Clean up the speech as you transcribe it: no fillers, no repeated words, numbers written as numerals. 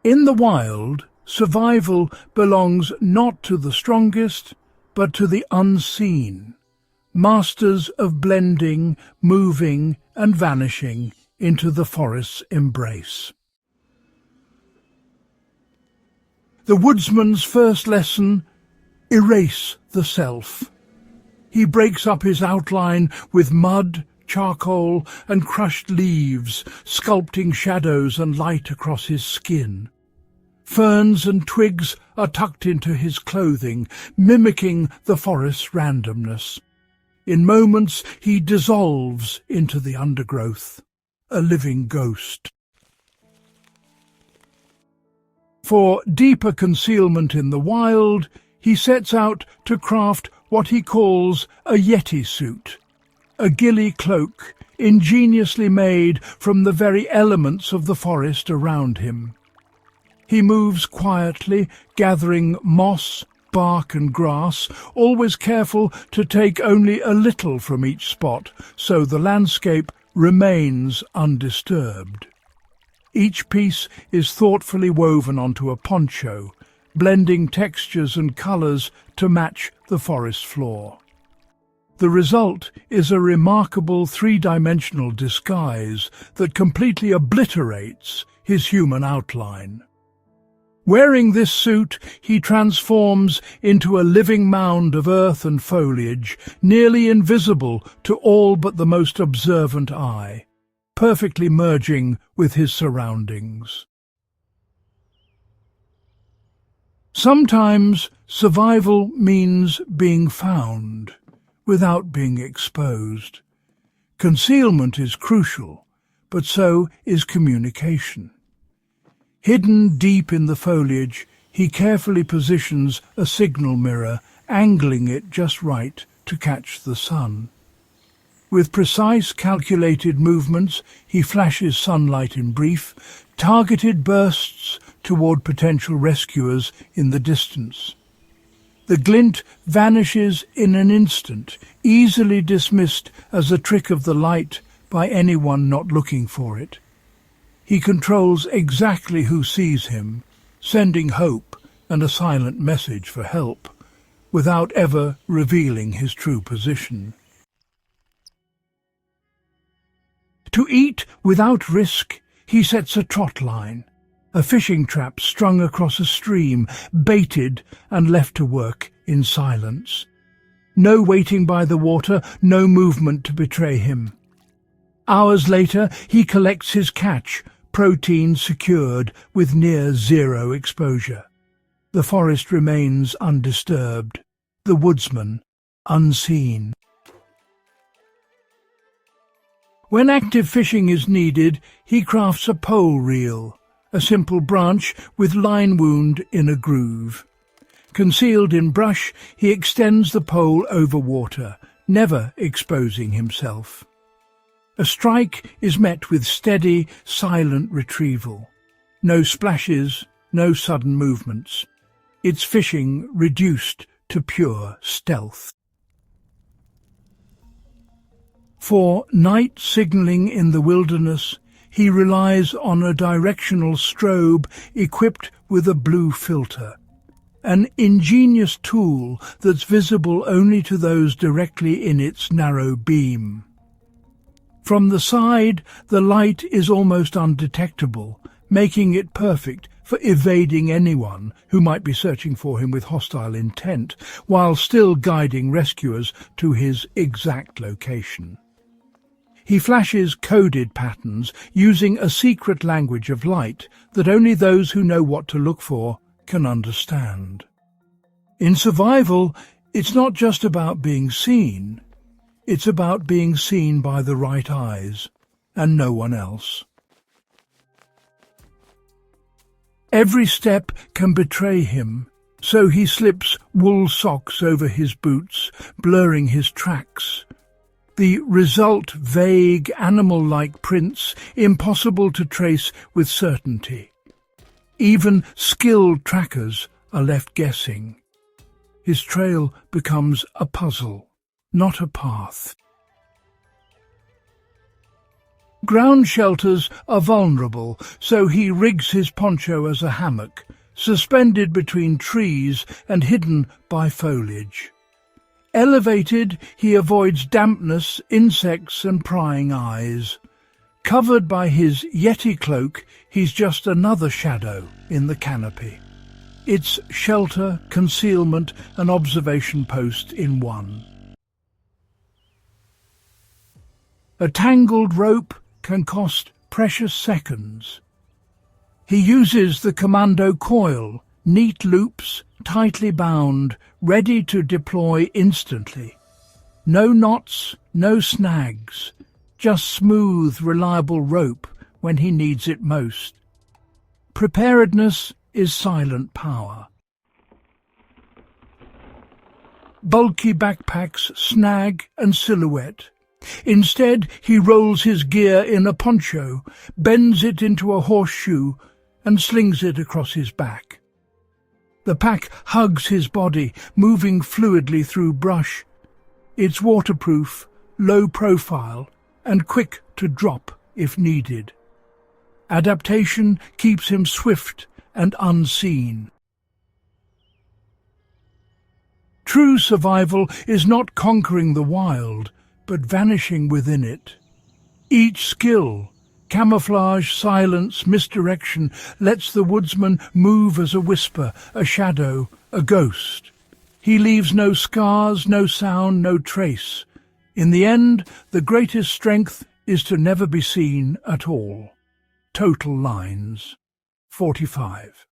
In the wild, survival belongs not to the strongest, but to the unseen, masters of blending, moving and vanishing into the forest's embrace. The woodsman's first lesson: erase the self. He breaks up his outline with mud, charcoal and crushed leaves, sculpting shadows and light across his skin. Ferns and twigs are tucked into his clothing, mimicking the forest's randomness. In moments he dissolves into the undergrowth, a living ghost. For deeper concealment in the wild, he sets out to craft what he calls a yeti suit, a ghillie cloak ingeniously made from the very elements of the forest around him. He moves quietly, gathering moss, bark and grass, always careful to take only a little from each spot, so the landscape remains undisturbed. Each piece is thoughtfully woven onto a poncho, blending textures and colours to match the forest floor. The result is a remarkable three-dimensional disguise that completely obliterates his human outline. Wearing this suit, he transforms into a living mound of earth and foliage, nearly invisible to all but the most observant eye, perfectly merging with his surroundings. Sometimes survival means being found without being exposed. Concealment is crucial, but so is communication. Hidden deep in the foliage, he carefully positions a signal mirror, angling it just right to catch the sun. With precise, calculated movements, he flashes sunlight in brief, targeted bursts toward potential rescuers in the distance. The glint vanishes in an instant, easily dismissed as a trick of the light by anyone not looking for it. He controls exactly who sees him, sending hope and a silent message for help, without ever revealing his true position. To eat without risk, he sets a trot line, a fishing trap strung across a stream, baited and left to work in silence. No waiting by the water, no movement to betray him. Hours later, he collects his catch, protein secured with near zero exposure. The forest remains undisturbed, the woodsman unseen. When active fishing is needed, he crafts a pole reel, a simple branch with line wound in a groove. Concealed in brush, he extends the pole over water, never exposing himself. A strike is met with steady, silent retrieval. No splashes, no sudden movements. It's fishing reduced to pure stealth. For night signalling in the wilderness, he relies on a directional strobe equipped with a blue filter, an ingenious tool that's visible only to those directly in its narrow beam. From the side, the light is almost undetectable, making it perfect for evading anyone who might be searching for him with hostile intent, while still guiding rescuers to his exact location. He flashes coded patterns using a secret language of light that only those who know what to look for can understand. In survival, it's not just about being seen. It's about being seen by the right eyes, and no one else. Every step can betray him, so he slips wool socks over his boots, blurring his tracks. The result vague, animal-like prints, impossible to trace with certainty. Even skilled trackers are left guessing. His trail becomes a puzzle, not a path. Ground shelters are vulnerable, so he rigs his poncho as a hammock, suspended between trees and hidden by foliage. Elevated, he avoids dampness, insects and prying eyes. Covered by his Yeti cloak, he's just another shadow in the canopy. It's shelter, concealment and observation post in one. A tangled rope can cost precious seconds. He uses the commando coil, neat loops, tightly bound, ready to deploy instantly. No knots, no snags, just smooth, reliable rope when he needs it most. Preparedness is silent power. Bulky backpacks snag and silhouette. Instead, he rolls his gear in a poncho, bends it into a horseshoe, and slings it across his back. The pack hugs his body, moving fluidly through brush. It's waterproof, low profile, and quick to drop if needed. Adaptation keeps him swift and unseen. True survival is not conquering the wild, but vanishing within it. Each skill, camouflage, silence, misdirection, lets the woodsman move as a whisper, a shadow, a ghost. He leaves no scars, no sound, no trace. In the end, the greatest strength is to never be seen at all. Total Lines, 45.